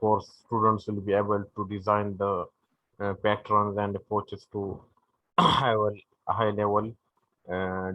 course students will be able to design the patterns and approaches to high level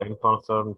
10%,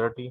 30,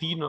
3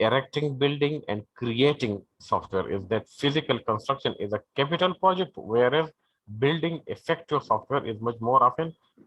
erecting building and creating software is that physical construction is a capital project, whereas building effective software is much more often।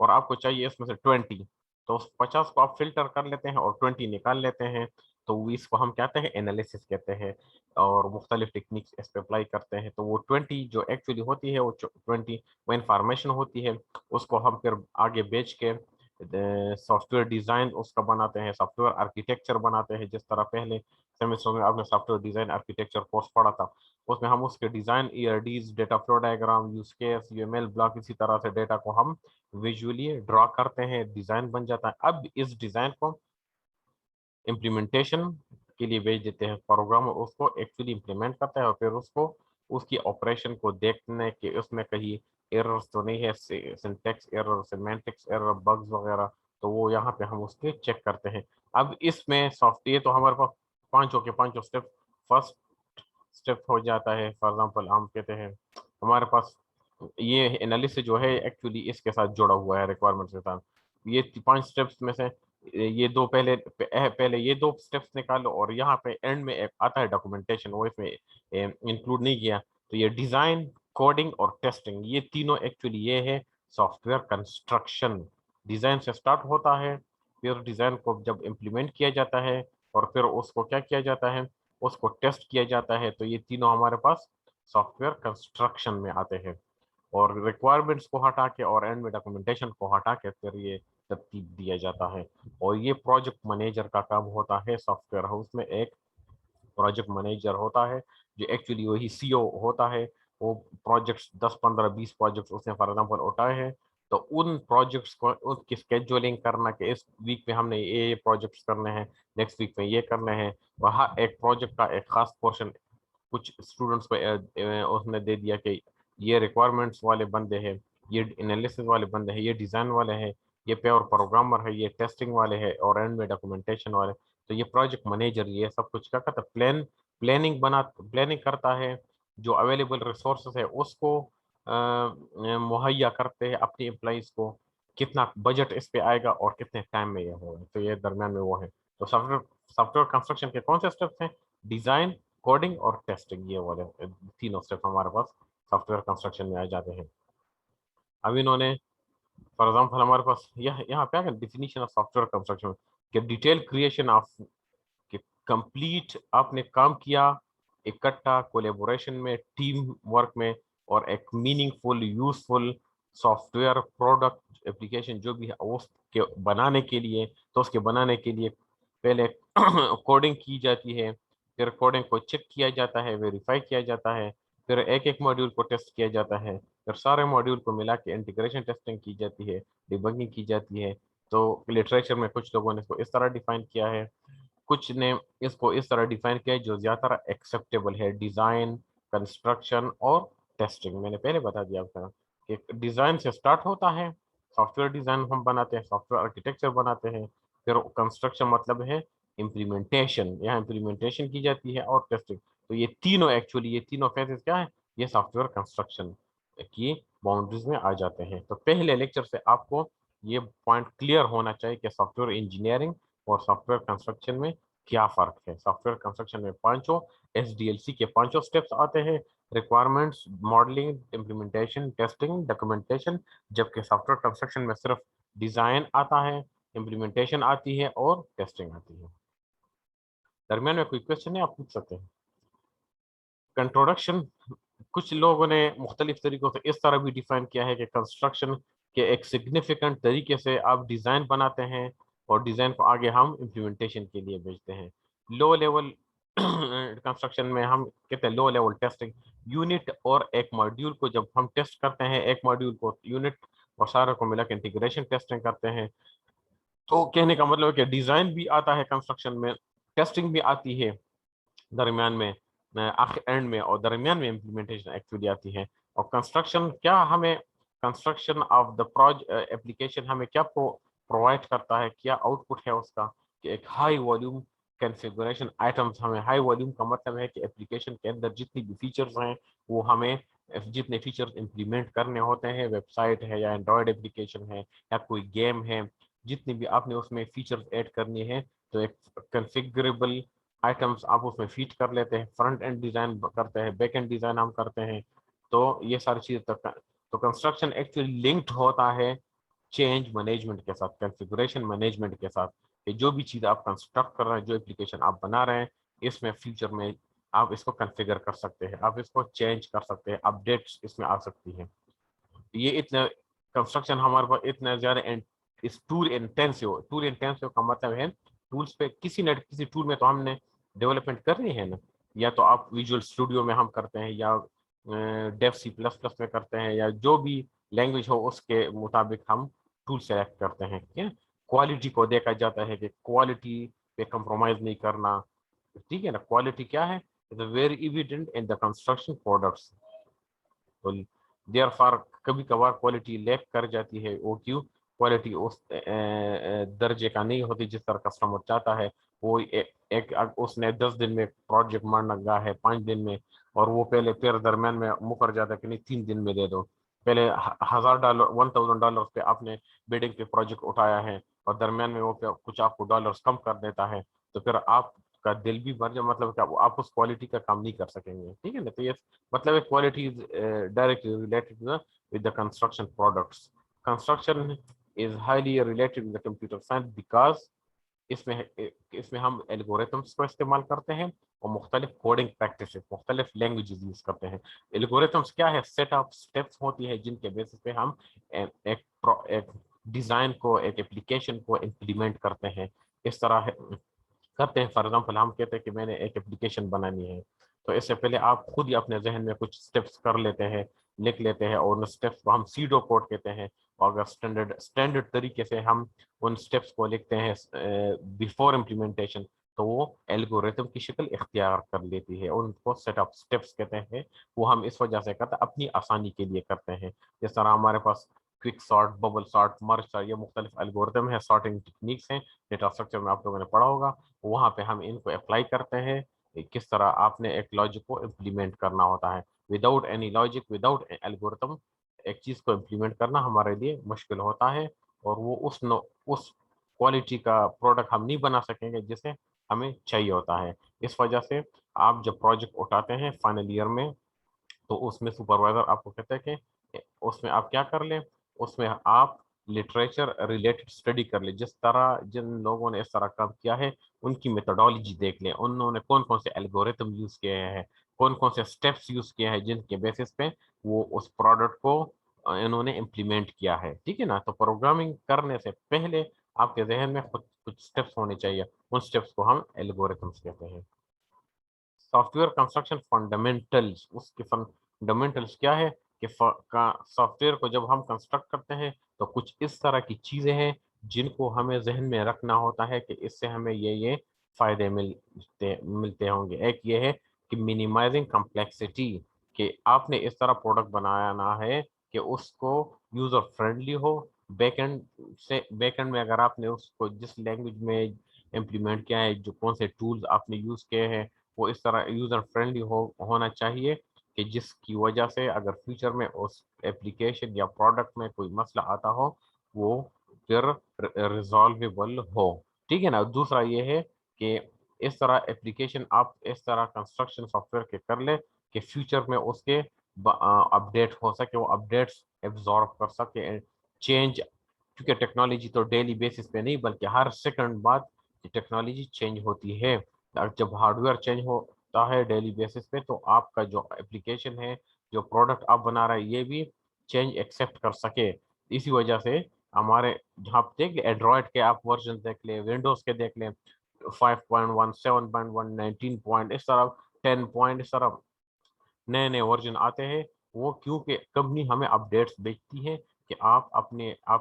اور آپ کو چاہیے اس میں سے 20، تو اس 50 کو آپ filter کر لیتے ہیں اور 20 نکال لیتے ہیں، تو اس کو ہم کہتے ہیں انالیسس کہتے ہیں، اور مختلف ٹیکنیکس اس پہ اپلائی کرتے ہیں. تو وہ 20 جو ایکچولی ہوتی ہے، وہ 20 وہ انفارمیشن ہوتی ہے، اس کو ہم پھر آگے بیچ کے سافٹ ویئر ڈیزائن اس کا بناتے ہیں، سافٹ ویئر آرکیٹیکچر بناتے ہیں. جس طرح پہلے سیمسٹر میں آپ نے soft where design architecture course پڑھا تھا، اس میں ہم اس کے design ERDs، data flow diagram, use case, UML block, اسی طرح سے ڈیٹا کو ہم ویژولی ڈرا کرتے ہیں، ڈیزائن بن جاتا ہے. اب اس ڈیزائن کو امپلیمنٹیشن کے لیے بھیج دیتے ہیں، پروگرامر اس کو ایکچولی امپلیمنٹ کرتا ہے، اور پھر اس کو اس کی آپریشن کو دیکھنے کہ اس میں کہیں ایررز تو نہیں ہے، syntax error, semantics error, bugs وغیرہ، تو وہ یہاں پہ ہم اس کے چیک کرتے ہیں. اب اس میں سافٹ ویئر تو ہمارے پاس پانچوں کے پانچوں اسٹیپ، فرسٹ اسٹیپ ہو جاتا ہے. فار ایگزامپل ہم کہتے ہیں ہمارے پاس یہ انالیسس جو ہے ایکچولی اس کے ساتھ جڑا ہوا ہے ریکوائرمنٹ کے ساتھ. یہ 5 اسٹیپس میں سے یہ دو پہلے یہ 2 اسٹیپس نکالو، اور یہاں پہ اینڈ میں ایک آتا ہے ڈاکومنٹیشن، وہ اس میں انکلوڈ نہیں کیا. تو یہ ڈیزائن، کوڈنگ اور ٹیسٹنگ، یہ تینوں ایکچولی یہ ہے سافٹ ویئر کنسٹرکشن. ڈیزائن سے سٹارٹ ہوتا ہے، پھر ڈیزائن کو جب امپلیمنٹ کیا جاتا ہے، اور پھر اس کو کیا کیا جاتا ہے، اس کو ٹیسٹ کیا جاتا ہے. تو یہ تینوں ہمارے پاس سافٹ ویئر کنسٹرکشن میں آتے ہیں. اور ریکوائرمنٹس کو ہٹا کے اور اینڈ میں ڈاکومنٹیشن کو ہٹا کے پھر یہ ترتیب دیا جاتا ہے. اور یہ پروجیکٹ مینیجر کا کام ہوتا ہے. سافٹ ویئر ہاؤس میں ایک پروجیکٹ مینیجر ہوتا ہے جو ایکچولی وہی CEO ہوتا ہے. وہ پروجیکٹس 10 15 20 پروجیکٹس اس نے فار ایگزامپل اٹھائے ہیں، تو ان پروجیکٹس کو ان کی اسکیجولنگ کرنا کہ اس ویک میں ہم نے یہ پروجیکٹس کرنے ہیں، نیکسٹ ویک میں یہ کرنے ہیں. وہاں ایک پروجیکٹ کا ایک خاص پورشن کچھ اسٹوڈنٹس کو اس نے دے دیا کہ یہ ریکوائرمنٹس والے بندے ہیں، یہ انالیسس والے بندے ہیں، یہ ڈیزائن والے ہیں، یہ پیور پروگرامر ہے، یہ ٹیسٹنگ والے ہیں، اور اینڈ میں ڈاکومنٹیشن والے. تو یہ پروجیکٹ مینیجر یہ سب کچھ کیا کرتا ہے، پلاننگ کرتا ہے. جو اویلیبل ریسورسز ہے اس کو مہیا کرتے ہیں اپنی امپلائیز کو، کتنا بجٹ اس پہ آئے گا اور کتنے ٹائم میں یہ ہوگا. تو یہ درمیان میں وہ ہے. تو سافٹ ویئر کنسٹرکشن کے کون سے اسٹیپس ہیں؟ ڈیزائن، کوڈنگ اور ٹیسٹنگ، یہ والے تینوں اسٹیپ ہمارے پاس سافٹ ویئر کنسٹرکشن میں آ جاتے ہیں. اب انہوں نے فار ایگزامپل ہمارے پاس یہاں پہ definition of soft where construction کہ ڈیٹیل کریشن آف کہ کمپلیٹ آپ نے کام کیا اکٹھا کولیبوریشن میں، ٹیم ورک میں، اور ایک meaningful useful software product application جو بھی ہے اس کے بنانے کے لیے. تو اس کے بنانے کے لیے پہلے کوڈنگ کی جاتی ہے، پھر کوڈنگ کو چیک کیا جاتا ہے، ویریفائی کیا جاتا ہے، پھر ایک ایک ماڈیول کو ٹیسٹ کیا جاتا ہے، پھر سارے ماڈیول کو ملا کے انٹیگریشن ٹیسٹنگ کی جاتی ہے، ڈیبگنگ کی جاتی ہے. تو لٹریچر میں کچھ لوگوں نے اس کو اس طرح ڈیفائن کیا ہے، کچھ نے اس کو اس طرح ڈیفائن کیا ہے جو زیادہ تر ایکسیپٹیبل ہے. ڈیزائن، کنسٹرکشن اور ٹیسٹنگ. میں نے پہلے بتا دیا آپ کو کہ ڈیزائن سے سٹارٹ ہوتا ہے، سافٹ ویئر ڈیزائن ہم بناتے ہیں، سافٹ ویئر آرکیٹیکچر بناتے ہیں، پھر کنسٹرکشن مطلب ہے امپلیمنٹیشن، یہاں امپلیمنٹیشن کی جاتی ہے، اور ٹیسٹنگ. تو یہ تینوں ایکچولی یہ تینوں فیزز کیا ہے، یہ سافٹ ویئر کنسٹرکشن کی باؤنڈریز میں آ جاتے ہیں. تو پہلے لیکچر سے آپ کو یہ پوائنٹ کلیئر ہونا چاہیے کہ سافٹ ویئر انجینئرنگ اور سافٹ ویئر کنسٹرکشن میں کیا فرق ہے. سافٹ ویئر کنسٹرکشن میں پانچوں SDLC کے پانچوں اسٹیپس آتے ہیں: requirements, modelling, implementation, testing, documentation. جبکہ سافٹ ویئر کنسٹرکشن میں صرف ڈیزائن آتا ہے، امپلیمنٹیشن آتی ہے اور ٹیسٹنگ آتی ہے. درمیان میں کوئی کوشچن ہے، آپ پوچھ سکتے ہیں. انٹروڈکشن کچھ لوگوں نے مختلف طریقوں سے اس طرح بھی ڈیفائن کیا ہے کہ کنسٹرکشن کے ایک سگنیفیکنٹ طریقے سے آپ ڈیزائن بناتے ہیں اور ڈیزائن کو آگے ہم امپلیمنٹیشن کے لیے بھیجتے ہیں. لو لیول کنسٹرکشن میں ہم کہتے ہیں لو لیول ٹیسٹنگ. یونٹ اور ایک ماڈیول کو جب ہم ٹیسٹ کرتے ہیں، ایک ماڈیول کو، یونٹ اور سارے کو ملا کے انٹیگریشن ٹیسٹنگ کرتے ہیں. تو کہنے کا مطلب ہے کہ ڈیزائن بھی آتا ہے کنسٹرکشن میں، ٹیسٹنگ بھی آتی ہے درمیان میں، آخر اینڈ میں، اور درمیان میں امپلیمنٹیشن ایکچولی آتی ہے. اور کنسٹرکشن کیا ہمیں، کنسٹرکشن آف دا اپلیکیشن ہمیں کیا پرووائڈ کرتا ہے، کیا آؤٹ پٹ ہے اس کا، کہ ایک ہائی والیوم کنفیگوریشن آئٹمس. ہمیں ہائی والیوم کا مطلب ہے کہ اپلیکیشن کے اندر جتنی بھی فیچرز ہیں وہ ہمیں جتنے فیچرز امپلیمنٹ کرنے ہوتے ہیں، ویب سائٹ ہے یا اینڈرائڈ اپلیکیشن ہے یا کوئی گیم ہے، جتنی بھی آپ نے اس میں فیچرز ایڈ کرنی ہے، تو ایک کنفیگریبل آئٹمس آپ اس میں فیٹ کر لیتے ہیں. فرنٹ اینڈ ڈیزائن کرتے ہیں، بیک اینڈ ڈیزائن ہم کرتے ہیں. تو یہ ساری چیز تو کنسٹرکشن ایکچولی لنکڈ ہوتا ہے چینج مینجمنٹ کے ساتھ، کنفیگریشن مینجمنٹ کے ساتھ، کہ جو بھی چیز آپ کنسٹرکٹ کر رہے ہیں، جو اپلیکیشن آپ بنا رہے ہیں، اس میں فیوچر میں آپ اس کو کنفیگر کر سکتے ہیں، آپ اس کو چینج کر سکتے ہیں، اپڈیٹس اس میں آ سکتی ہیں. یہ اتنا کنسٹرکشن ہمارے پاس اتنا زیادہ ٹول انٹینسو کا مطلب ہے ٹولس پہ کسی ٹول میں تو ہم نے ڈیولپمنٹ کرنی ہے نا، یا تو آپ ویژول اسٹوڈیو میں ہم کرتے ہیں، یا ڈیو سی پلس پلس میں کرتے ہیں، یا جو بھی لینگویج ہو اس کے مطابق ہم ٹول سلیکٹ کرتے ہیں. کوالٹی کو دیکھا جاتا ہے کہ کوالٹی پہ کمپرومائز نہیں کرنا، ٹھیک ہے نا. کوالٹی کیا ہے؟ Very evident in the construction products. There for کبھی کبھار کوالٹی لیک کر جاتی ہے. وہ کیوں؟ کوالٹی اس درجے کا نہیں ہوتی جس طرح کسٹمر چاہتا ہے. وہ اس نے 10 دن میں پروجیکٹ مارنا گا ہے 5 دن میں، اور وہ پہلے پھر درمیان میں مکر جاتا ہے کہ نہیں 3 دن میں دے دو. پہلے $1,000 پہ آپ نے بیڈنگ پہ پروجیکٹ اٹھایا ہے، اور درمیان میں وہ کچھ آپ کو ڈالرز کم کر دیتا ہے، تو پھر آپ کا دل بھی بھر جائے، مطلب کہ آپ اس کوالٹی کا کام نہیں کر سکیں گے. ٹھیک ہے نا. تو یہ مطلب quality is directly related with the construction products. Construction is highly related with the computer science because اس میں ہم الگوریتھمس کو استعمال کرتے ہیں، اور مختلف کوڈنگ پریکٹسز، مختلف لینگویجز یوز کرتے ہیں. الگوریتھمس کیا ہے؟ سیٹ آف اسٹیپس ہوتی ہے جن کے بیسس پہ ہم ایک ڈیزائن کو، ایک اپلیکیشن کو امپلیمنٹ کرتے ہیں. اس طرح کرتے ہیں. فار ایگزامپل ہم کہتے ہیں کہ میں نے ایک اپلیکیشن بنانی ہے، تو اس سے پہلے آپ خود ہی اپنے ذہن میں کچھ اسٹیپس کر لیتے ہیں، لکھ لیتے ہیں، اور ان اسٹیپس کو ہم سیڈو کوڈ کہتے ہیں. اور اگر اسٹینڈرڈ طریقے سے ہم ان اسٹیپس کو لکھتے ہیں بیفور امپلیمنٹیشن، تو وہ الگوریتم کی شکل اختیار کر لیتی ہے. ان کو سیٹ آف اسٹیپس کہتے ہیں. وہ ہم اس وجہ سے کرتے ہیں، اپنی آسانی کے لیے کرتے ہیں. جس طرح ہمارے پاس quick sort, bubble sort, merge sort, یہ مختلف الگوریتم ہے، سارٹنگ ٹیکنیکس ہیں. ڈیٹا اسٹرکچر میں آپ لوگوں نے پڑھا ہوگا. وہاں پہ ہم ان کو اپلائی کرتے ہیں. کس طرح آپ نے ایک لاجک کو امپلیمنٹ کرنا ہوتا ہے. Without any logic, without algorithm, ایک چیز کو امپلیمنٹ کرنا ہمارے لیے مشکل ہوتا ہے، اور وہ اس کوالٹی کا پروڈکٹ ہم نہیں بنا سکیں گے جسے ہمیں چاہیے ہوتا ہے. اس وجہ سے آپ جب پروجیکٹ اٹھاتے ہیں فائنل ایئر میں، تو اس میں سپروائزر آپ کو کہتا ہے کہ اس میں آپ کیا کر لیں، اس میں آپ لٹریچر ریلیٹڈ اسٹڈی کر لیں. جس طرح جن لوگوں نے اس طرح کام کیا ہے ان کی میتھڈالوجی دیکھ لیں، انہوں نے کون کون سے الگوریتم یوز کیے ہیں، کون کون سے اسٹیپس یوز کیے ہیں جن کے بیسس پہ وہ اس پروڈکٹ کو انہوں نے امپلیمنٹ کیا ہے. ٹھیک ہے نا. تو پروگرامنگ کرنے سے پہلے آپ کے ذہن میں خود کچھ اسٹیپس ہونے چاہیے. ان اسٹیپس کو ہم الگوریتمس کہتے ہیں. Software construction fundamentals. اس کے فنڈامنٹلز کیا ہے کہ سافٹ ویئر کو جب ہم کنسٹرکٹ کرتے ہیں تو کچھ اس طرح کی چیزیں ہیں جن کو ہمیں ذہن میں رکھنا ہوتا ہے کہ اس سے ہمیں یہ فائدے ملتے ہوں گے. ایک یہ ہے کہ منیمائزنگ کمپلیکسٹی، کہ آپ نے اس طرح پروڈکٹ بنانا ہے کہ اس کو user friendly who. Back and میں اگر آپ نے اس کو جس لینگویج میں امپلیمنٹ کیا ہے، جو کون سے ٹولز آپ نے یوز کیے ہیں، وہ اس طرح یوزر فرینڈلی ہونا چاہیے کہ جس کی وجہ سے اگر فیوچر میں اس اپلیکیشن یا پروڈکٹ میں کوئی مسئلہ آتا ہو وہ پھر ریزالویبل ہو. ٹھیک ہے نا. دوسرا یہ ہے کہ اس طرح اپلیکیشن آپ اس طرح کنسٹرکشن سافٹ ویئر کے کر لیں کہ فیوچر میں اس کے اپڈیٹ ہو سکے، وہ اپڈیٹس ایبزارب کر سکے. چینج، کیونکہ ٹیکنالوجی تو ڈیلی بیسس پہ نہیں بلکہ ہر سیکنڈ بعد ٹیکنالوجی چینج ہوتی ہے. جب ہارڈ ویئر چینج ہوتا ہے ڈیلی بیسس پہ، تو آپ کا جو اپلیکیشن ہے، جو پروڈکٹ آپ بنا رہے ہیں، یہ بھی چینج ایکسیپٹ کر سکے. اسی وجہ سے ہمارے جہاں دیکھ لیں اینڈرائڈ کے آپ ورژن دیکھ لیں، ونڈوز کے دیکھ لیں، 5.1 7.1 19 اس طرح 10 اس طرح نئے نئے ورژن آتے ہیں. وہ کیونکہ کمپنی ہمیں اپڈیٹس بیچتی ہے کہ آپ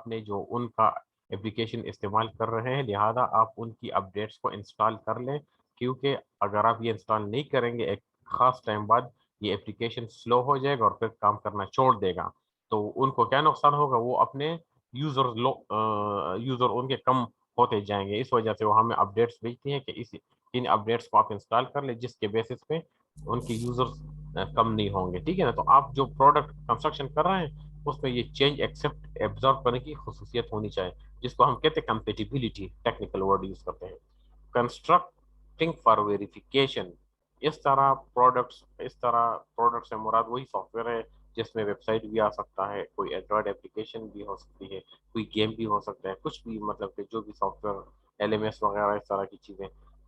نے جو ان کا اپلیکیشن استعمال کر رہے ہیں، لہذا آپ ان کی اپڈیٹس کو انسٹال کر لیں. کیونکہ اگر آپ یہ انسٹال نہیں کریں گے ایک خاص ٹائم بعد یہ اپلیکیشن سلو ہو جائے گا اور پھر کام کرنا چھوڑ دے گا. تو ان کو کیا نقصان ہوگا؟ وہ اپنے یوزر ان کے کم ہوتے جائیں گے. اس وجہ سے وہ ہمیں اپڈیٹس بھیجتی ہیں کہ ان اپڈیٹس کو آپ انسٹال کر لیں جس کے بیسس پہ ان کے یوزرز کم نہیں ہوں گے. ٹھیک ہے نا. تو آپ جو پروڈکٹ کنسٹرکشن کر رہے ہیں اس میں یہ چینج ایکسیپٹ ایبزارب کرنے کی خصوصیت ہونی چاہیے، جس کو ہم کہتے ہیں کمپیٹیبلٹی، ٹیکنیکل ورڈ یوز کرتے ہیں. Constructing for verification. اس طرح پروڈکٹ سے مراد وہی سافٹ ویئر ہے جس میں ویب سائٹ بھی آ سکتا ہے, کوئی اینڈرائڈ اپلیکیشن بھی ہو سکتی ہے, کوئی گیم بھی ہو سکتا ہے, کچھ بھی مطلب کہ جو بھی سافٹ ویئر LMS وغیرہ اس طرح کی چیزیں,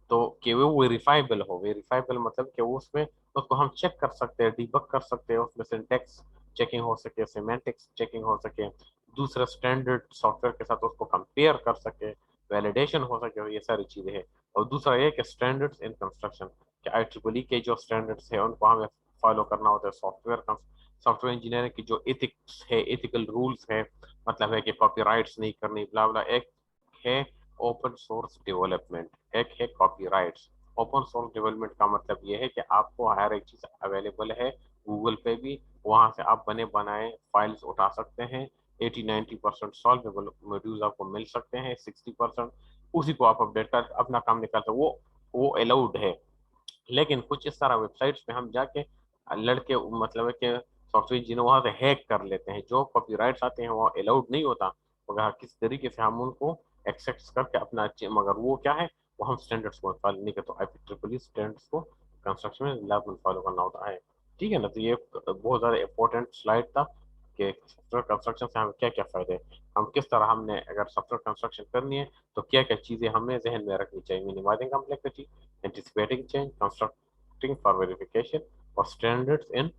تو کہ وہ ویریفائبل ہو. ویریفائبل مطلب کہ وہ اس میں اس کو ہم چیک کر سکتے ہیں, ڈیبگ کر سکتے ہیں, اس میں سینٹیکس چیکنگ ہو سکے, سیمینٹکس چیکنگ ہو سکے, دوسرے اسٹینڈرڈ سافٹ ویئر کے ساتھ اس کو کمپیئر کر سکے, ویلیڈیشن ہو سکے, یہ ساری چیزیں ہیں. اور دوسرا یہ کہ اسٹینڈرڈس ان کنسٹرکشن, کہ IEEE کے جو اسٹینڈرڈس ہیں ان کو ہمیں فالو کرنا ہوتا ہے. سافٹ ویئر انجینئرنگ کی جو ایتھکس ہے, ایتھیکل رولس ہے, مطلب ہے کہ کاپی رائٹس نہیں کرنی, بلا بلا. ایک ہے اوپن سورس ڈیولپمنٹ, ایک ہے copy rights. Open source development کا مطلب یہ ہے کہ آپ کو ہر ایک چیز اویلیبل ہے گوگل پہ بھی, وہاں سے آپ بنے بنائے فائلز اٹھا سکتے ہیں. 80-90% سالویبل موڈیولز آپ کو مل سکتے ہیں, 60% اسی کو آپ اپڈیٹ کر اپنا کام نکالتے, وہ الاؤڈ ہے. لیکن کچھ اس طرح ویب سائٹس پہ ہم جا کے لڑکے مطلب ہے کہ سافٹ ویئر انجینئر وہاں سے ہیک کر لیتے ہیں, جو کاپی رائٹس آتے ہیں وہ الاؤڈ نہیں ہوتا, مگر کس طریقے سے ہم ان کو ایکسیس کر کے اپنا, مگر وہ کیا ہے, وہ ہم اسٹینڈرڈس کو فالو نہیں کرتے. IEEE اسٹینڈرڈس کو کنسٹرکشن میں لازماً فالو کرنا ہوتا ہے, ٹھیک ہے نا. تو یہ بہت زیادہ امپورٹنٹ سلائڈ تھا کہ سافٹ ویئر کنسٹرکشن سے ہمیں کیا کیا فائدے ہیں, ہم کس طرح ہم نے اگر سافٹ ویئر کنسٹرکشن کرنی ہے تو کیا کیا چیزیں ہمیں ذہن میں رکھنی چاہیے. Minimising complexity, anticipating change, constructing for verification, اور اسٹینڈرڈس ان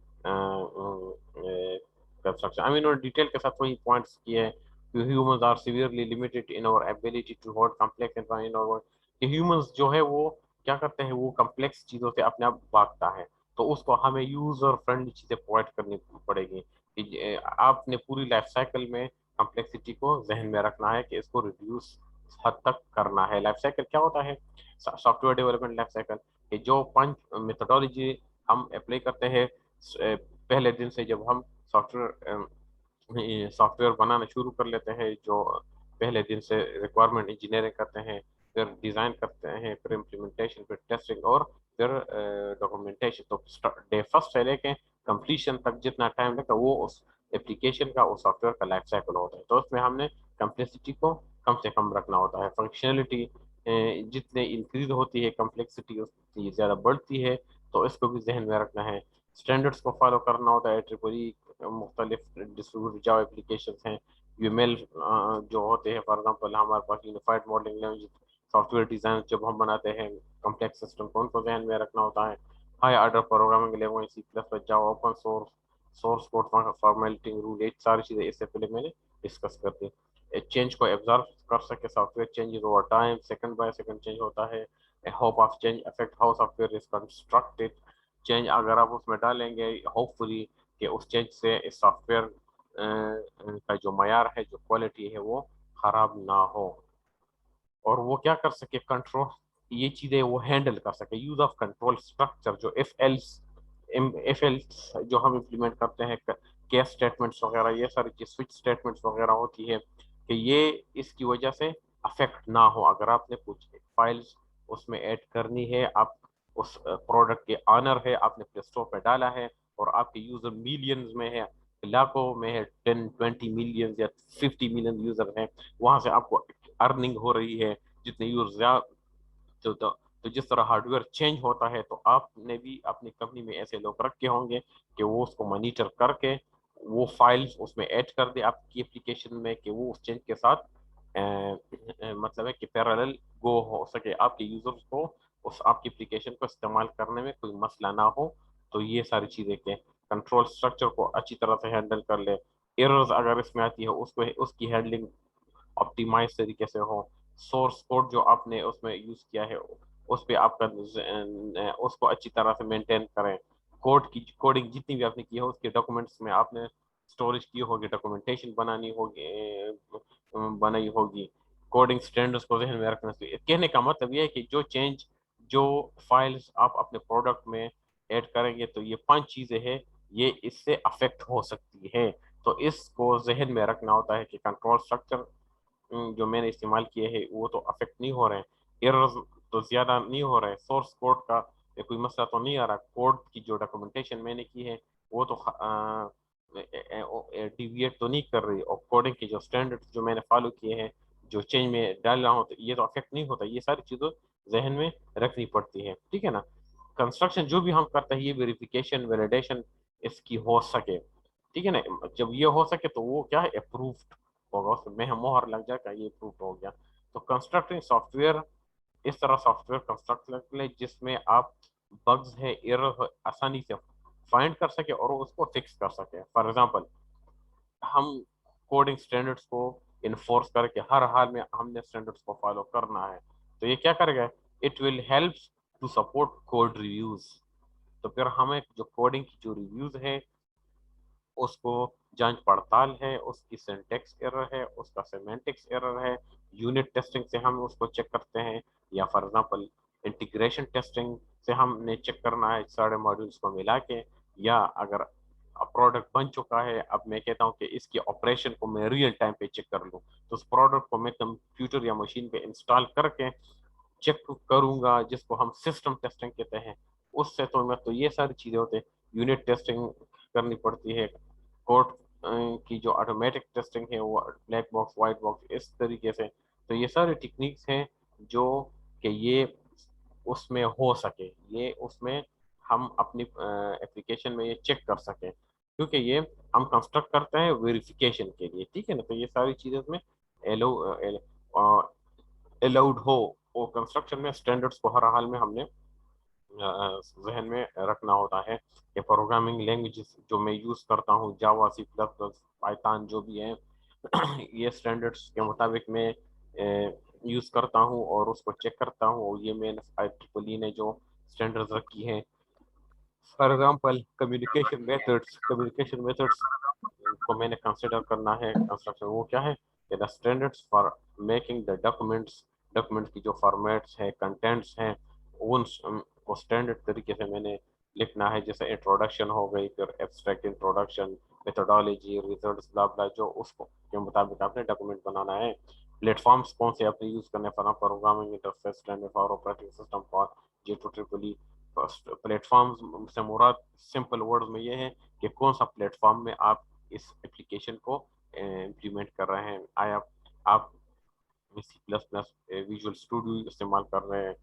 کنسٹرکشن. انہوں نے ڈیٹیل کے ساتھ وہی پوائنٹس کیے ہیں. Humans are severely limited in our ability to hold complex environment in our world. کہ ہیومنس جو ہے وہ کیا کرتے ہیں, وہ کمپلیکس چیزوں سے اپنے آپ بھاگتا ہے, تو اس کو ہمیں یوزر فرینڈلی چیزیں پرووائڈ کرنی پڑے گی. کہ آپ نے پوری لائف سائیکل میں کمپلیکسٹی کو ذہن میں رکھنا ہے کہ اس کو ریڈیوس حد تک کرنا ہے. لائف سائیکل کیا ہوتا ہے, soft where development life cycle, کہ جو 5 میتھڈالوجی ہم اپلائی کرتے ہیں پہلے دن سے, جب ہم سافٹ ویئر بنانا شروع کر لیتے ہیں, جو پہلے دن سے ریکوائرمنٹ انجینئرنگ کرتے ہیں, پھر ڈیزائن کرتے ہیں, پھر امپلیمنٹیشن, پھر ٹیسٹنگ, اور پھر ڈاکومنٹیشن. تو ڈے فرسٹ سے لے کے کمپلیشن تک جتنا ٹائم لگتا ہے وہ اس اپلیکیشن کا, اس سافٹ ویئر کا لائف سائیکل ہوتا ہے. تو اس میں ہم نے کمپلیکسٹی کو کم سے کم رکھنا ہوتا ہے. فنکشنلٹی جتنے انکریز ہوتی ہے کمپلیکسٹی اتنی زیادہ بڑھتی ہے, تو اس کو بھی ذہن میں رکھنا ہے. اسٹینڈرڈس کو فالو کرنا ہوتا ہے. IEEE مختلف ڈسٹریبیوٹڈ جاوا اپلیکیشنس ہیں, UML جو ہوتے ہیں, فار ایگزامپل ہمارے پاس unified modelling language, software design جب ہم بناتے ہیں کمپلیکس سسٹم کو, ان کو ذہن میں رکھنا ہوتا ہے. High order programming language, C++, Java, open source code formality rule, ایک ساری چیزیں اس سے پہلے میں نے ڈسکس کر دی. چینج کو ایبزارو کر سکے, software changes over time, second by second change ہوتا ہے. Hope of change affect how software is constructed. Change اگر آپ اس میں ڈالیں گے, ہوپ فلی کہ اس چینج سے اس سافٹ ویئر کا جو معیار ہے, جو کوالٹی ہے, وہ خراب نہ ہو, اور وہ کیا کر سکے, کنٹرول, یہ چیزیں وہ ہینڈل کر سکے. یوز آف کنٹرول اسٹرکچر, جو ایف ایلس جو ہم امپلیمنٹ کرتے ہیں, کیس اسٹیٹمنٹس وغیرہ, یہ ساری چیز سوئچ اسٹیٹمنٹس وغیرہ ہوتی ہے, کہ یہ اس کی وجہ سے افیکٹ نہ ہو. اگر آپ نے کچھ فائلز اس میں ایڈ کرنی ہے, آپ اس پروڈکٹ کے آنر ہے, آپ نے پلے اسٹور پہ ڈالا ہے, اور آپ کے یوزر میلینز میں ہے, لاکھوں میں ہے, 10-20 ملین یا 50 ملین یوزر ہیں, وہاں سے آپ کو ارننگ ہو رہی ہے. جتنے یوزر زیادہ, تو جس طرح ہارڈ ویئر چینج ہوتا ہے, تو آپ نے بھی اپنی کمپنی میں ایسے لوگ رکھے ہوں گے کہ وہ اس کو مانیٹر کر کے وہ فائلز اس میں ایڈ کر دے آپ کی اپلیکیشن میں, کہ وہ اس چینج کے ساتھ مطلب ہے کہ پیرالل گو ہو سکے, آپ کے یوزرز کو اس آپ کی اپلیکیشن کو استعمال کرنے میں کوئی مسئلہ نہ ہو. تو یہ ساری چیزیں کہ کنٹرول اسٹرکچر کو اچھی طرح سے ہینڈل کر لے. ایررز اگر اس میں آتی ہے, اس کی ہینڈلنگ آپٹیمائز طریقے سے ہو. سورس کوڈ جو آپ نے اس میں یوز کیا ہے, اس پہ آپ کا اس کو اچھی طرح سے مینٹین کریں. کوڈنگ جتنی بھی آپ نے کی ہے, اس کے ڈاکومنٹس میں آپ نے اسٹوریج کی ہوگی, ڈاکومنٹیشن بنائی ہوگی. کوڈنگ اسٹینڈرڈس کو ذہن میں رکھنا چاہیے. کہنے کا مطلب یہ ہے کہ جو فائلز آپ اپنے پروڈکٹ میں ایڈ کریں گے, تو یہ 5 چیزیں ہیں, یہ اس سے افیکٹ ہو سکتی ہے. تو اس کو ذہن میں رکھنا ہوتا ہے کہ کنٹرول اسٹرکچر جو میں نے استعمال کیے ہیں وہ تو افیکٹ نہیں ہو رہے ہیں, ایررز تو زیادہ نہیں ہو رہے ہیں, سورس کوڈ کا کوئی مسئلہ تو نہیں آ رہا, کوڈ کی جو ڈاکومنٹیشن میں نے کی ہے وہ تو ڈیویٹ تو نہیں کر رہی, اور کوڈنگ کے جو اسٹینڈرڈ جو میں نے فالو کیے ہیں, جو چینج میں ڈال رہا ہوں, تو یہ تو افیکٹ نہیں ہوتا. یہ ساری چیزیں ذہن میں رکھنی پڑتی ہے, ٹھیک ہے نا. کنسٹرکشن جو بھی ہم کرتے ہیں, یہ ویریفیکیشن ویلیڈیشن اس کی ہو سکے. ٹھیک ہے نا. جب یہ ہو سکے تو وہ کیا ہے اپرووڈ ہوگا, اس میں مہر لگ جائے گا یہ اپرووڈ ہو گیا. تو کنسٹرکٹنگ سافٹ ویئر, اس طرح سافٹ ویئر کنسٹرکٹ کر لیں جس میں آپ بگز ہے, ایرر آسانی سے فائنڈ کر سکے اور اس کو فکس کر سکے. فار ایگزامپل ہم کوڈنگ اسٹینڈرڈس کو انفورس کر کے ہر حال میں ہم نے اسٹینڈرڈس کو فالو کرنا ہے, تو یہ کیا کرے گا, it will help to support code reviews. تو پھر ہمیں جو کوڈنگ کی جو ریویوز ہے اس کو جانچ پڑتال ہے, اس کی سینٹیکس ایرر ہے, اس کا سیمینٹکس ایرر ہے, یونٹ ٹیسٹنگ سے ہم اس کو چیک کرتے ہیں, یا فار ایگزامپل انٹیگریشن ٹیسٹنگ سے ہم نے چیک کرنا ہے سارے ماڈیولس کو ملا کے, یا اگر پروڈکٹ بن چکا ہے اب میں کہتا ہوں کہ اس کی آپریشن کو میں ریئل ٹائم پہ چیک کر لوں, تو اس پروڈکٹ کو میں کمپیوٹر یا مشین پہ انسٹال کر کے چیک کروں گا, جس کو ہم سسٹم ٹیسٹنگ کہتے ہیں. اس سے تو یہ ساری چیزیں ہوتے ہیں. یونٹ ٹیسٹنگ کرنی پڑتی ہے, کوڈ کی جو آٹومیٹک ٹیسٹنگ ہے وہ بلیک باکس وائٹ باکس اس طریقے سے. تو یہ سارے ٹیکنیکس ہیں جو کہ یہ اس میں ہو سکے, یہ اس میں ہم اپنی اپلیکیشن میں یہ چیک کر سکیں, کیونکہ یہ ہم کنسٹرکٹ کرتے ہیں ویریفیکیشن کے لیے. ٹھیک ہے نا, تو یہ ساری چیزیں اس میں الاؤڈ ہو. اور کنسٹرکشن میں اسٹینڈرڈس کو ہر حال میں ہم نے ذہن میں رکھنا ہوتا ہے کہ پروگرامنگ لینگویجز جو میں یوز کرتا ہوں, جاوا, سی پلس پلس, پائتھن جو بھی ہیں, یہ اسٹینڈرڈس کے مطابق میں یوز کرتا ہوں اور اس کو چیک کرتا ہوں. اور یہ میں نے IEEE نے جو اسٹینڈرڈز رکھی ہیں, فار ایگزامپل کمیونیکیشن میتھڈس کو میں نے کنسیڈر کرنا ہے کنسٹرکشن. وہ کیا ہے کہ the standards for making the documents کی جو فارمیٹس ہیں, کنٹینٹس ہیں, ان کو اسٹینڈرڈ طریقے سے میں نے لکھنا ہے. جیسے انٹروڈکشن ہو گئی, پھر ایبسٹریکٹ انٹروڈکشن, میتھڈالوجی, ریزلٹس, بلا بلا, جو اس کو کے مطابق آپ نے ڈاکومنٹ بنانا ہے. پلیٹ فارمس کون سے آپ نے یوز کرنے, programming interface standard for operating system for J2EE. Plate form سے مراد سمپل ورڈ میں یہ ہے کہ کون سا پلیٹ فارم میں آپ اس اپلیکیشن کو امپلیمنٹ کر رہے ہیں. آیا آپ C plus plus Visual Studio استعمال کر رہے ہیں,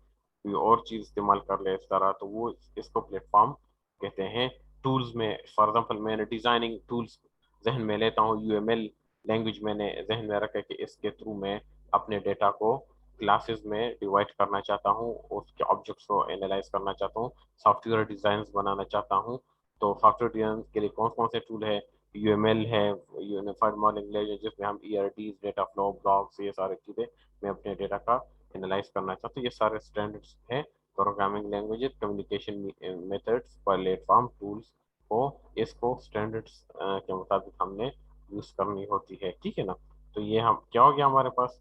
کوئی اور چیز استعمال کر لیں اس طرح, تو وہ اس کو پلیٹ فارم کہتے ہیں. ٹولز میں فار ایگزامپل میں نے ڈیزائننگ ٹولز ذہن میں لیتا ہوں, UML لینگویج میں نے ذہن میں رکھا کہ اس کے تھرو میں اپنے ڈیٹا کو کلاسز میں ڈیوائڈ کرنا چاہتا ہوں, اس کے آبجیکٹس کو اینالائز کرنا چاہتا ہوں, سافٹ ویئر ڈیزائنز بنانا چاہتا ہوں. تو سافٹ ویئر ڈیزائن کے لیے کون کون سے ٹول ہے, UML ہے, یونیفائڈ ماڈلنگ لینگویج, جس میں ہم ERDs, ڈیٹا فلو, بلاکس, یہ سارے چیزیں میں اپنے ڈیٹا کا اینالائز کرنا چاہتا ہوں. یہ سارے اسٹینڈرڈس ہیں programming languages, communication methods, plate form tools کو اس کو اسٹینڈرڈس کے مطابق ہم نے یوز کرنی ہوتی ہے. ٹھیک ہے نا, تو یہ ہم کیا ہو گیا ہمارے پاس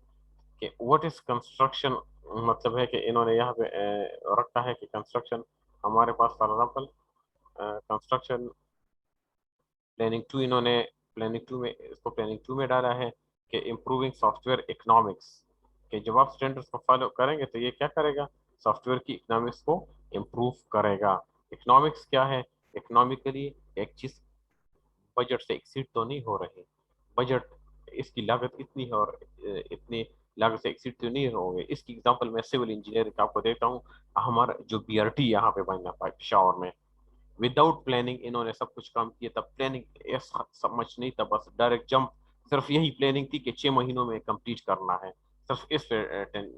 کہ واٹ از کنسٹرکشن. مطلب ہے کہ انہوں نے یہاں پہ رکھا ہے کہ کنسٹرکشن ہمارے پاس فار ایگزامپل کنسٹرکشن پلاننگ 2, انہوں نے پلاننگ 2 میں اس کو پلاننگ 2 میں ڈالا ہے کہ امپروونگ سافٹ ویئر اکنامکس, کہ جب آپ اسٹینڈرڈس کو فالو کریں گے تو یہ کیا کرے گا, سافٹ ویئر کی اکنامکس کو امپروو کرے گا. اکنامکس کیا ہے, اکنامیکلی ایک چیز بجٹ سے ایکسیڈ تو نہیں ہو رہی, بجٹ اس کی لاگت اتنی ہے اور اتنی لاگت سے ایکسیڈ تو نہیں ہو گئی. اس کی ایگزامپل میں سول انجینئرنگ آپ کو دیتا ہوں. ہمارا جو BRT یہاں پہ بننا پشاور میں, وداؤٹ پلاننگ انہوں نے سب کچھ کام کیا تھا. پلاننگ سمجھ نہیں تھا, بس ڈائریکٹ جمپ, صرف یہی پلاننگ تھی کہ 6 مہینوں میں کمپلیٹ کرنا ہے, صرف اس پہ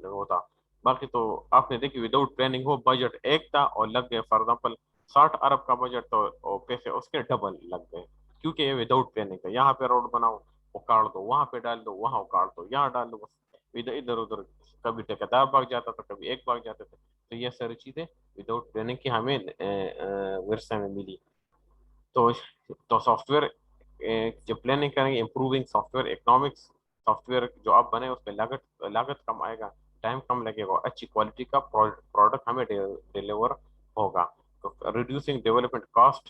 ہوتا. باقی تو آپ نے دیکھی وداؤٹ پلاننگ ہو, بجٹ ایک تھا اور لگ گئے فار ایگزامپل 60 ارب کا بجٹ, تو پیسے اس کے ڈبل لگ گئے, کیونکہ یہ وداؤٹ پلاننگ تھا. یہاں پہ روڈ بناؤ, اکاڑ دو, وہاں پہ ڈال دو, وہاں اکاڑ دو, یہاں ڈال دو, بس ادھر ادھر, کبھی ٹھیکیدار بھاگ جاتا تھا, کبھی ایک بھاگ جاتے تھے. تو یہ ساری چیزیں وداؤٹ پلاننگ کی ہمیں ورثے میں ملی. تو سافٹ ویئر جب پلاننگ کریں گے, improving soft where economics, soft where جو آپ بنے اس پہ لاگت کم آئے گا, ٹائم کم لگے گا, اچھی کوالٹی کا پروڈکٹ ہمیں ڈیلیور ہوگا. تو reducing development cost,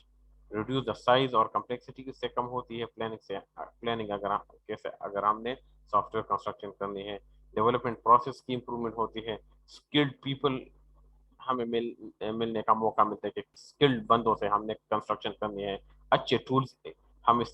reduce the size اور کمپلیکسٹی سے کم ہوتی ہے پلاننگ سے. پلاننگ اگر ہم نے سافٹ ویئر کنسٹرکشن کرنی ہے, ڈیولپمنٹ پروسیس کی امپروومنٹ ہوتی ہے, اسکلڈ پیپل ہمیں ملنے کا موقع ملتا ہے کہ اسکلڈ بندوں سے ہم نے کنسٹرکشن کرنی ہے, اچھے ٹولز ہمیں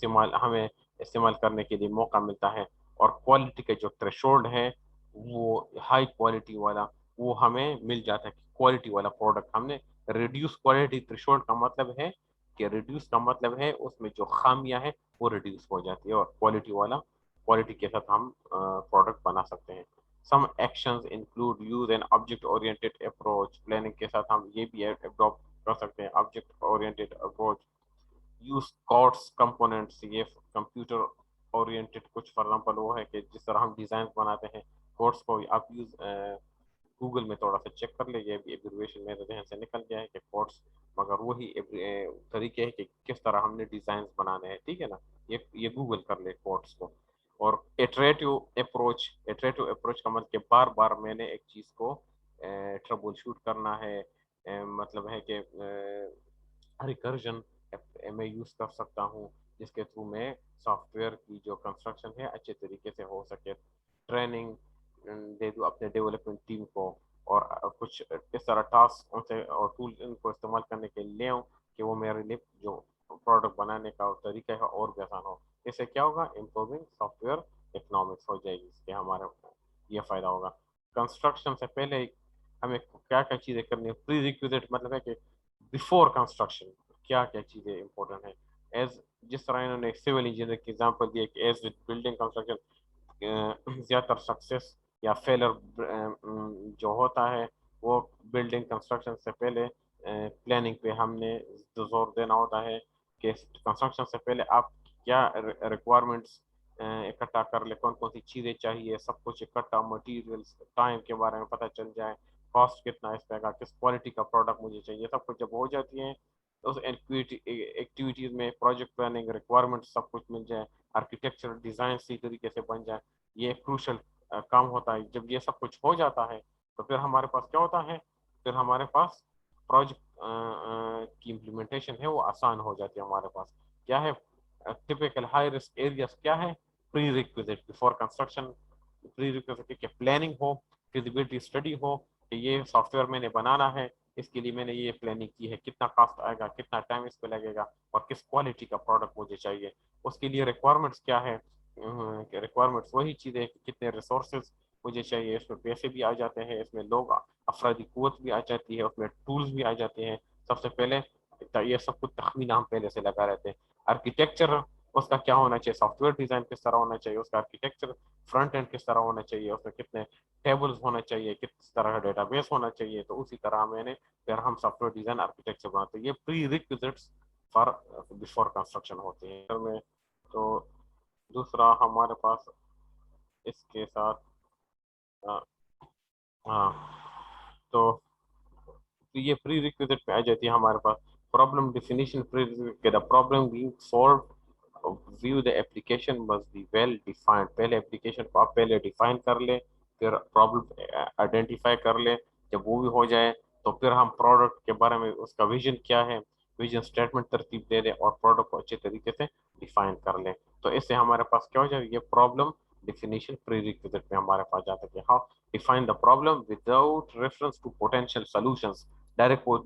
استعمال کرنے کے لیے موقع ملتا ہے, اور کوالٹی کا جو تھریشولڈ ہے وہ ہائی کوالٹی والا وہ ہمیں مل جاتا ہے. کوالٹی والا پروڈکٹ ہم نے, ریڈیوس کوالٹی تھریشولڈ کا مطلب ہے کہ ریڈیوس کا مطلب ہے اس میں جو خامیاں ہیں وہ ریڈیوس ہو جاتی ہے اور کوالٹی کے ساتھ ہم پروڈکٹ بنا سکتے ہیں. Some actions include use an object oriented approach. پلاننگ کے ساتھ ہم یہ بھی اڈاپٹ کر سکتے ہیں object oriented approach. Use codes components, یہ کمپیوٹر اورینٹیڈ کچھ فار ایگزامپل وہ ہے کہ جس طرح ہم ڈیزائن بناتے ہیں کوڈس کو آپ یوز گوگل میں تھوڑا سا چیک کر لیں, یہ بھی ایبریویشن میرے ذہن سے نکل گیا ہے کہ کوڈس, مگر وہی طریقے ہے کہ کس طرح ہم نے ڈیزائنز بنانے ہیں, ٹھیک ہے نا, یہ گوگل کر لے کوڈس کو. اور ایٹریٹو اپروچ کا مطلب کہ بار بار میں نے ایک چیز کو ٹربل شوٹ کرنا ہے, مطلب ہے کہ ریکرجن میں یوز کر سکتا ہوں جس کے تھرو میں سافٹ ویئر کی جو کنسٹرکشن ہے اچھے طریقے سے ہو سکے. ٹریننگ دے دوں اپنے ڈیولپمنٹ ٹیم کو, اور کچھ اس طرح ٹاسک سے اور ٹول ان کو استعمال کرنے کے لیے ہوں کہ وہ میرے لیے جو پروڈکٹ بنانے کا طریقہ ہے اور بھی آسان ہو. اس سے کیا ہوگا, امپروونگ سافٹ ویئر اکنامکس ہو جائے گی, اس کے ہمارے یہ فائدہ ہوگا. کنسٹرکشن سے پہلے ہمیں کیا کیا چیزیں کرنی ہے, پری ریکویزٹ مطلب ہے کہ بیفور کنسٹرکشن کیا کیا چیزیں امپورٹنٹ ہیں. ایز جس طرح انہوں نے سول انجینئر کی ایگزامپل دی ہے کہ ایز وتھ بلڈنگ کنسٹرکشن زیادہ تر سکسیس یا فیلر جو ہوتا ہے وہ بلڈنگ کنسٹرکشن سے پہلے پلاننگ پہ ہم نے زور دینا ہوتا ہے کہ کنسٹرکشن سے پہلے آپ کیا ریکوائرمنٹس اکٹھا کر لیں, کون کون سی چیزیں چاہیے, سب کچھ اکٹھا, مٹیریلس, ٹائم کے بارے میں پتہ چل جائے, کاسٹ کتنا اس پہ گا, کس کوالٹی کا پروڈکٹ مجھے چاہیے, سب کچھ جب ہو جاتی ہیں اس ایکٹیویٹیز میں پروجیکٹ پلاننگ ریکوائرمنٹ سب کچھ مل جائے, آرکیٹیکچر ڈیزائن صحیح طریقے سے بن جائے, یہ کروشل کام ہوتا ہے. جب یہ سب کچھ ہو جاتا ہے تو پھر ہمارے پاس کیا ہوتا ہے, پھر ہمارے پاس پروجیکٹ کی امپلیمنٹیشن ہے وہ آسان ہو جاتی ہے. ہمارے پاس کیا ہے, ٹپیکل ہائی رسک ایریاز کیا ہے, پری ریکویزٹ بیفور کنسٹرکشن, پری ریکویزٹ کہ پلاننگ ہو, فیزیبلٹی اسٹڈی ہو کہ یہ سافٹ ویئر میں نے بنانا ہے, اس کے لیے میں نے یہ پلاننگ کی ہے, کتنا کاسٹ آئے گا, کتنا ٹائم اس پہ لگے گا, اور کس کوالٹی کا پروڈکٹ مجھے چاہیے. اس کے لیے ریکوائرمنٹس کیا ہے, ریکوائرمنٹس وہی چیزیں کہ کتنے ریسورسز مجھے چاہیے, اس میں پیسے بھی آ جاتے ہیں, اس میں لوگ افرادی قوت بھی آ جاتی ہے, اس میں ٹولز بھی آ جاتے ہیں. سب سے پہلے یہ سب کچھ تخمینہ ہم پہلے سے لگا رہتے ہیں. آرکیٹیکچر اس کا کیا ہونا چاہیے, سافٹ ویئر ڈیزائن کس طرح ہونا چاہیے, اس کا آرکیٹیکچر فرنٹ اینڈ کس طرح ہونا چاہیے, اس میں کتنے ٹیبلز ہونا چاہیے, کس طرح کا ڈیٹا بیس ہونا چاہیے. تو اسی طرح میں نے پھر ہم سافٹ ویئر ڈیزائن آرکیٹیکچر بناتے ہیں. یہ پری ریکویزٹس فار بیفور کنسٹرکشن ہوتے ہیں میں. تو دوسرا ہمارے پاس اس کے ساتھ ہاں تو یہ پری ریکویزٹ پہ آ جاتی ہے ہمارے پاس. پرابلم ڈیفینیشن, کہ the problem being solved view the application must be well defined. پہلے اپلیکیشن کو آپ پہلے ڈیفائن کر لیں, پھر پرابلم آئیڈینٹیفائی کر لیں. جب وہ بھی ہو جائے تو پھر ہم پروڈکٹ کے بارے میں اس کا ویژن کیا ہے, ویژن اسٹیٹمنٹ ترتیب دے دیں اور پروڈکٹ کو اچھے طریقے سے ڈیفائن کر لیں. تو اس سے ہمارے پاس کیا ہو جائے, یہ پرابلم ڈیفینیشن پری ریکویزٹ میں ہمارے پاس جا سکے. How define the problem without reference to potential solutions. Direct وہ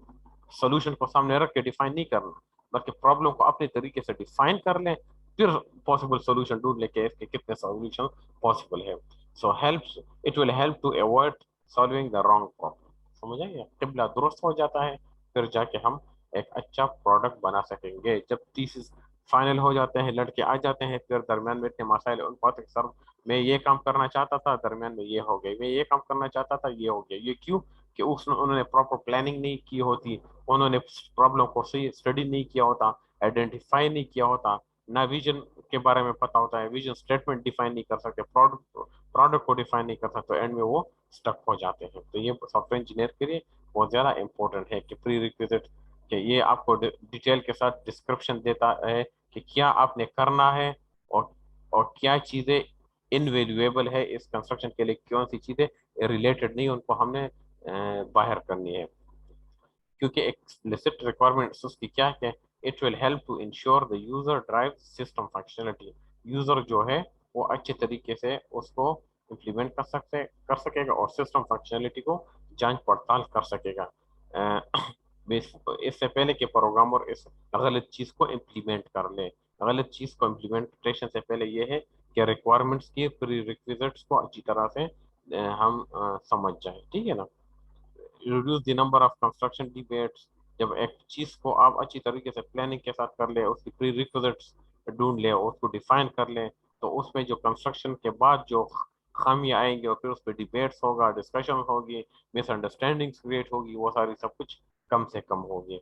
سولوشن کو سامنے رکھ کے ڈیفائن نہیں کرنا, بلکہ پرابلم کو اپنے طریقے سے ڈیفائن کر لیں, پھر پاسبل سولوشن ڈھونڈ لیں کہ اس کے کتنے سولوشن پاسبل ہے. So helps it will help to avoid solving the wrong problem. سمجھ آئے, قبلہ درست ہو جاتا ہے, پھر جا کے ہم ایک اچھا پروڈکٹ بنا سکیں گے. جب تیسیس فائنل ہو جاتے ہیں, لڑکے آ جاتے ہیں, پھر درمیان میں اتنے مسائل ان کو سر میں یہ کام کرنا چاہتا تھا, درمیان میں یہ ہو گئی, میں یہ کام کرنا چاہتا تھا, یہ ہو گیا. یہ کیوں کہ انہوں نے پراپر پلاننگ نہیں کی ہوتی, انہوں نے پرابلم کو صحیح اسٹڈی نہیں کیا ہوتا, آئیڈینٹیفائی نہیں کیا ہوتا, نہ ویژن کے بارے میں پتا ہوتا ہے, ویژن اسٹیٹمنٹ ڈیفائن نہیں کر سکتے, پروڈکٹ کو ڈیفائن نہیں کر سکتے, تو اینڈ میں وہ اسٹک ہو جاتے ہیں. تو یہ سافٹ ویئر انجینئر کے لیے بہت زیادہ امپورٹنٹ ہے کہ پری ریکویزٹ, کہ یہ آپ کو ڈیٹیل کے ساتھ ڈسکرپشن دیتا ہے کہ کیا آپ نے کرنا ہے, اور کیا چیزیں انویلیویبل ہے اس کنسٹرکشن کے لیے, کون سی چیزیں ریلیٹڈ نہیں, ان کو ہم نے باہر کرنی ہے. کیونکہ ایکسپلیسٹ ریکوائرمنٹس اس کی کیا ہے, it will help to ensure the user drive system functionality. User جو ہے وہ اچھے طریقے سے اس کو امپلیمنٹ کر سکے گا, اور سسٹم فنکشنلٹی کو جانچ پڑتال کر سکے گا, اس سے پہلے کہ پروگرامر اس غلط چیز کو امپلیمنٹ کر لے. غلط چیز کو امپلیمنٹیشن سے پہلے یہ ہے کہ ریکوائرمنٹس کی پری ریکویزٹس کو اچھی طرح سے ہم سمجھ جائیں, ٹھیک ہے نا. Reduce the number of construction debates. جب ایک چیز کو آپ اچھی طریقے سے پلاننگ کے ساتھ کر لیں، اس کی پری ریکوزٹس ڈھونڈ لیں، اس کو ڈیفائن کر لیں، تو اس میں جو کنسٹرکشن کے بعد جو خامیاں آئیں گے اور پھر اس پہ ڈیبیٹس ہوگا، ڈسکشن ہوگی، مس انڈرسٹینڈنگس کریٹ ہوگی، وہ ساری سب کچھ کم سے کم ہوگی.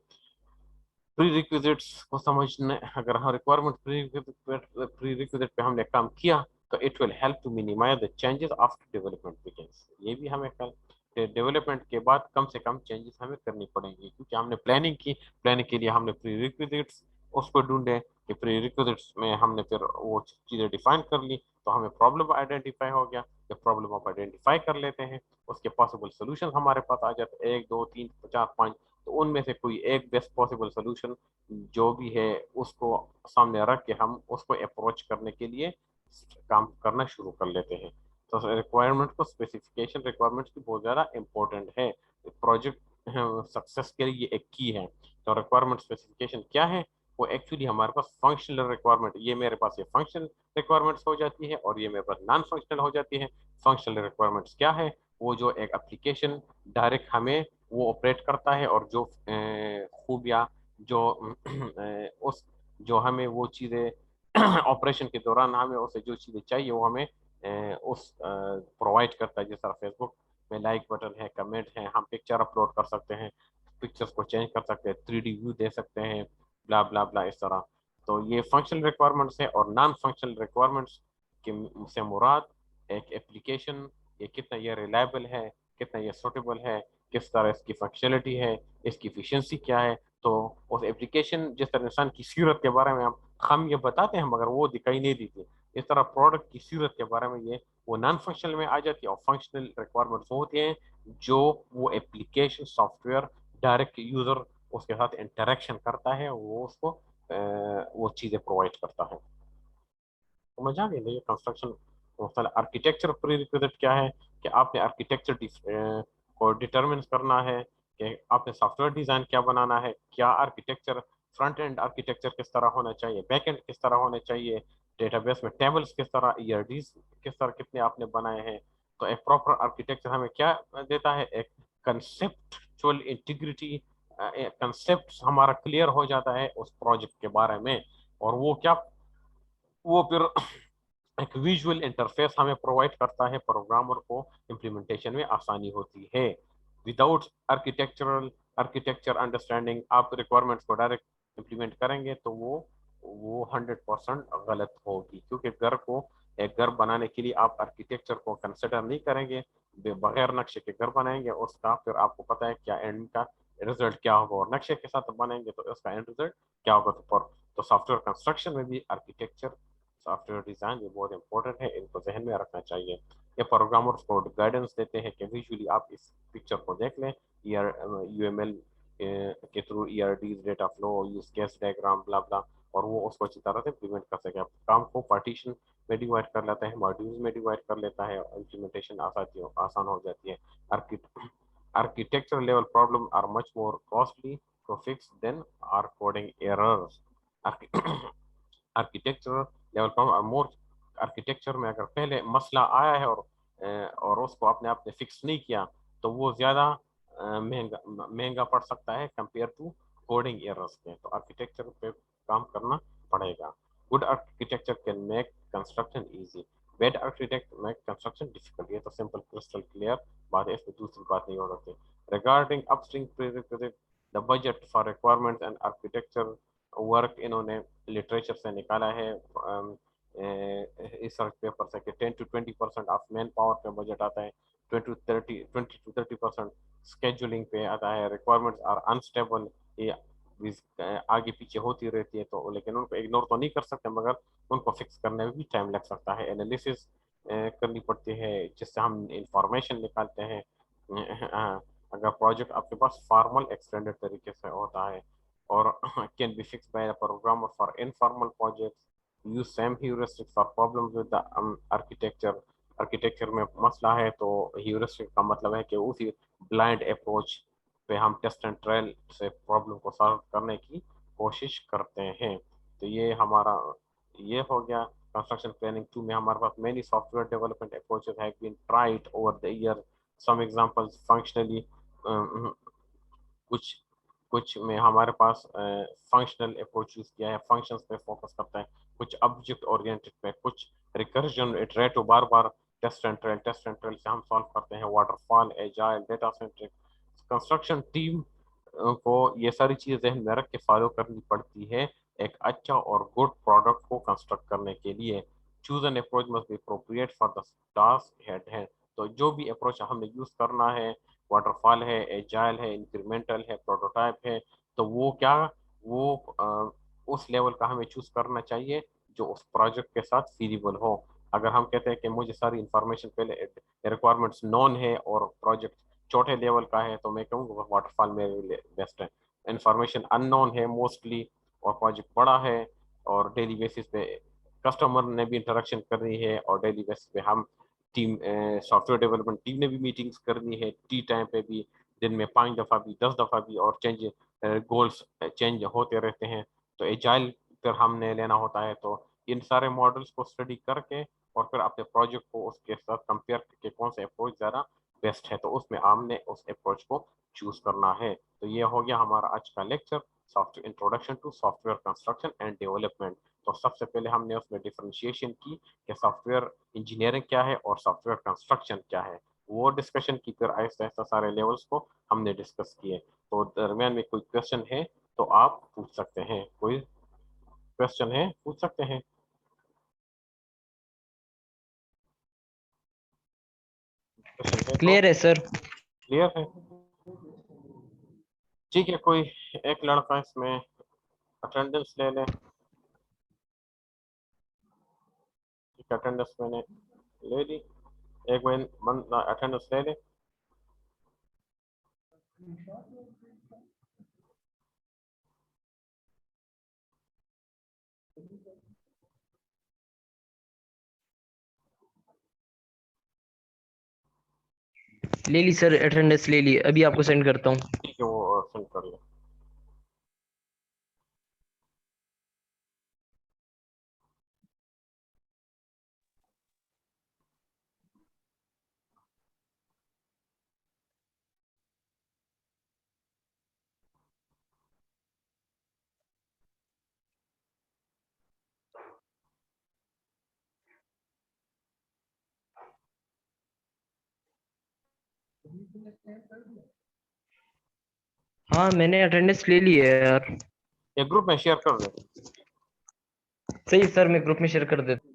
پری ریکوزٹس کو سمجھنے، اگر ہم ریکوائرمنٹ پری ریکوزٹ پہ ہم نے کام کیا تو it will help to minimise the changes after development begins. یہ بھی ہمیں ڈیولپمنٹ کے بعد کم سے کم چینجز ہمیں کرنی پڑیں گی، کیونکہ ہم نے پلاننگ کی. پلاننگ کے لیے ہم نے پری ریکوزٹس اس کو ڈھونڈے کہ پری ریکوزٹس میں ہم نے پھر وہ چیزیں ڈیفائن کر لی، تو ہمیں پرابلم آئیڈینٹیفائی ہو گیا. جب پرابلم آپ آئیڈینٹیفائی کر لیتے ہیں، اس کے پاسبل سولوشن ہمارے پاس آ جاتے ہیں، 1 2 3 4 5، تو ان میں سے کوئی ایک بیسٹ پاسبل سولوشن جو بھی ہے اس کو سامنے رکھ کے ہم اس کو اپروچ کرنے کے لیے کام کرنا شروع کر لیتے ہیں. تو ریکوائرمنٹ کو اسپیسیفکیشن ریکوائرمنٹ کی بہت زیادہ امپورٹنٹ ہے پروجیکٹ سکسیس کے لیے، ایک کی ہے. تو ریکوائرمنٹ اسپیسیفکیشن کیا ہے؟ وہ ایکچولی ہمارے پاس فنکشنل ریکوائرمنٹ، یہ میرے پاس یہ فنکشنل ریکوائرمنٹس ہو جاتی ہے اور یہ میرے پاس نان فنکشنل ہو جاتی ہے. فنکشنل ریکوائرمنٹس کیا ہے؟ وہ جو ایک اپلیکیشن ڈائریکٹ ہمیں وہ آپریٹ کرتا ہے، اور جو خوبیاں جو اس جو ہمیں وہ چیزیں آپریشن کے دوران ہمیں اسے جو چیزیں چاہیے وہ ہمیں اس پرووائڈ کرتا ہے. جس طرح فیس بک میں لائک بٹن ہے، کمنٹ ہے، ہم پکچر اپلوڈ کر سکتے ہیں، پکچرز کو چینج کر سکتے ہیں، 3D ویو دے سکتے ہیں، بلا بلا بلا اس طرح. تو یہ فنکشنل ریکوائرمنٹس ہے. اور نان فنکشنل ریکوائرمنٹس سے مراد ایک ایپلیکیشن یہ کتنا یہ ریلائبل ہے، کتنا یہ سوٹیبل ہے، کس طرح اس کی فنکشنلٹی ہے، اس کی ایفیشنسی کیا ہے. تو اس ایپلیکیشن جس طرح انسان کی سیرت کے بارے میں ہم یہ بتاتے ہیں مگر وہ دکھائی نہیں دیتی، اس طرح پروڈکٹ کی سیرت کے بارے میں یہ وہ نان فنکشنل میں آ جاتی ہے. اور فنکشنل ریکوائرمنٹس ہوتے ہیں جو وہ application software direct user اس کے ساتھ انٹریکشن کرتا ہے، وہ اس کو وہ چیزیں پرووائڈ کرتا ہے. سمجھ آ گئی یہ کنسٹرکشن مختلف. آرکیٹیکچر پری ریکوزٹ کیا ہے کہ آپ نے آرکیٹیکچر کو ڈٹرمن کرنا ہے کہ آپ نے سافٹ ویئر ڈیزائن کیا بنانا ہے، کیا آرکیٹیکچر، فرنٹ اینڈ آرکیٹیکچر کس طرح ہونا چاہیے، بیک اینڈ کس طرح ہونا چاہیے، ڈیٹا بیس میں ٹیبلز کس طرح، ERDs کس طرح کتنے آپ نے بنائے ہیں. تو ایک پراپر آرکیٹیکچر ہمیں کیا دیتا ہے؟ ایک کنسیپچول انٹیگریٹی، کنسیپٹ ہمارا کلیئر ہو جاتا ہے اس پروجیکٹ کے بارے میں. اور وہ کیا، وہ پھر ایک ویژول انٹرفیس ہمیں پرووائڈ کرتا ہے، پروگرامر کو امپلیمنٹیشن میں آسانی ہوتی ہے. وداؤٹ آرکیٹیکچر انڈرسٹینڈنگ آپ ریکوائرمنٹس کو ڈائریکٹ امپلیمنٹ کریں گے تو وہ 100% غلط ہوگی، کیونکہ ایک گھر بنانے کے لیے آپ آرکیٹیکچر کو کنسیڈر نہیں کریں گے، بغیر نقشے کے گھر بنائیں گے، اس کا پھر آپ کو پتہ ہے کیا اینڈ کا رزلٹ کیا ہوگا، اور نقشے کے ساتھ بنائیں گے تو اس کا اینڈ رزلٹ کیا ہوگا. تو سافٹ ویئر کنسٹرکشن میں بھی آرکیٹیکچر، سافٹ ویئر ڈیزائن یہ بہت امپورٹنٹ ہے، ان کو ذہن میں رکھنا چاہیے. یہ پروگرامرز کو گائیڈنس دیتے ہیں کہ ویژولی آپ اس پکچر کو دیکھ لیں، UML کے through ERDs، data flow, use case diagram, بلا بلا، اور وہ اس کو اچھی طرح سے امپلیمنٹ کر سکے. کام کو پارٹیشن میں ڈیوائڈ کر لیتا ہے، ماڈیولز میں ڈیوائڈ کر لیتا ہے، امپلیمنٹیشن آسان ہو جاتی ہے. Architecture level problems are much more costly to fix than are coding errors. Architecture level problems are more. Architecture میں اگر پہلے مسئلہ آیا ہے اور اس کو آپ نے فکس نہیں کیا تو وہ زیادہ مہنگا پڑ سکتا ہے کمپیئر ٹو کوڈنگ ایررز کے. تو آرکیٹیکچر پہ کام کرنا پڑے گا. Good architecture can make construction easy, bad architect make construction difficult. یہ تو سمپل کرسٹل کلیئر بات ہے، اس میں دوسری بات نہیں ہو سکتی. Regarding upstream prerequisite, the budget for requirement and architecture work انہوں نے لٹریچر سے نکالا ہے ریسرچ پیپر سے کہ 10 to 20% آف مین پاور پہ بجٹ آتا ہے، 20 to 30% اسکیجولنگ پہ آتا ہے. ریکوائرمنٹس آر انسٹیبل، یہ آگے پیچھے ہوتی رہتی ہے، تو لیکن ان کو اگنور تو نہیں کر سکتے مگر ان کو فکس کرنے میں بھی ٹائم لگ سکتا ہے. انالیسس کرنی پڑتی ہے جس سے ہم انفارمیشن نکالتے ہیں. اگر پروجیکٹ آپ کے پاس فارمل ایکسٹینڈڈ طریقے سے ہوتا ہے اور can be fix by programmer for informal projects, use same heuristic for problems with architecture. Architecture میں مسئلہ ہے تو ہیورسٹک کا مطلب ہے کہ اسی بلائنڈ اپروچ پہ ہم ٹیسٹ اینڈ ٹرائل سے پرابلم کو سالو کرنے کی کوشش کرتے ہیں. تو یہ ہمارا یہ ہو گیا. کنسٹرکشن پلاننگ 2 میں ہمارے پاس many software development approaches have been tried over the year. Some examples functionally کچھ کچھ میں ہمارے پاس فنکشنل اپروچ یوز کیا ہے, فنکشنز پہ فوکس کرتا ہے, کچھ آبجیکٹ اورینٹڈ پہ, کچھ recursion iterative bar bar test and trial سے ہم سالو کرتے ہیں, water fall, agile, data centric. Construction team کو یہ ساری چیزیں ذہن میں رکھ کے فالو کرنی پڑتی ہے ایک اچھا اور گڈ پروڈکٹ کو کنسٹرکٹ کرنے کے لیے. Choose an approach must be appropriate for the task head ہے. تو جو بھی اپروچ ہم نے یوز کرنا ہے, واٹر فال ہے, ایجائل ہے, انکریمنٹل ہے, پروٹوٹائپ ہے, تو وہ کیا وہ اس لیول کا ہمیں چوز کرنا چاہیے جو اس پروجیکٹ کے ساتھ فیزیبل ہو. اگر ہم کہتے ہیں کہ مجھے ساری انفارمیشن پہلے ریکوائرمنٹس نون ہے اور پروجیکٹ چھوٹے لیول کا ہے, تو میں کہوں گا واٹر فال میرے لیے بیسٹ ہے. انفارمیشن ان نون ہے موسٹلی اور پروجیکٹ بڑا ہے اور ڈیلی بیسس پہ کسٹمر نے بھی انٹریکشن کرنی ہے اور ڈیلی بیسس پہ ہم team soft where development team نے بھی میٹنگس کرنی ہے, ٹی ٹائم پہ بھی دن میں 5 دفعہ بھی 10 دفعہ بھی, اور چینج گولس چینج ہوتے رہتے ہیں. تو ایجائل پھر ہم نے لینا ہوتا ہے. تو ان سارے ماڈلس کو اسٹڈی کر کے اور پھر اپنے پروجیکٹ کو اس کے ساتھ کمپیئر کر کے کون سا اپروچ زیادہ بیسٹ ہے, تو اس میں ہم نے اس اپروچ کو چوز کرنا ہے. تو یہ ہو گیا ہمارا آج کا lecture, introduction to software construction and development. تو سب سے پہلے ہم نے اس میں ڈیفرینشیشن کی کہ سافٹ ویئر انجینئرنگ کیا ہے اور سافٹ ویئر کنسٹرکشن کیا ہے, وہ ڈسکشن کی. پھر آہستہ آہستہ سارے لیولس کو ہم نے ڈسکس کیے. تو درمیان میں کوئی کوشچن ہے تو آپ پوچھ سکتے ہیں. کوئی کوشچن ہے پوچھ سکتے ہیں. کلیئر ہے سر. کلیئر ہے, ٹھیک ہے. کوئی ایک لڑکا اس میں اٹینڈنس لے لے. اٹینڈنس میں نے لے لی, ایک بندہ اٹینڈنس لے لے. لے لی سر, اٹینڈنس لے لی, ابھی آپ کو سینڈ کرتا ہوں. ٹھیک ہے, وہ سینڈ کر لیں. ہاں میں نے اٹینڈنس لے لی ہے یار. ایک گروپ میں شیئر کر دیں. صحیح سر, میں گروپ میں شیئر کر دیتا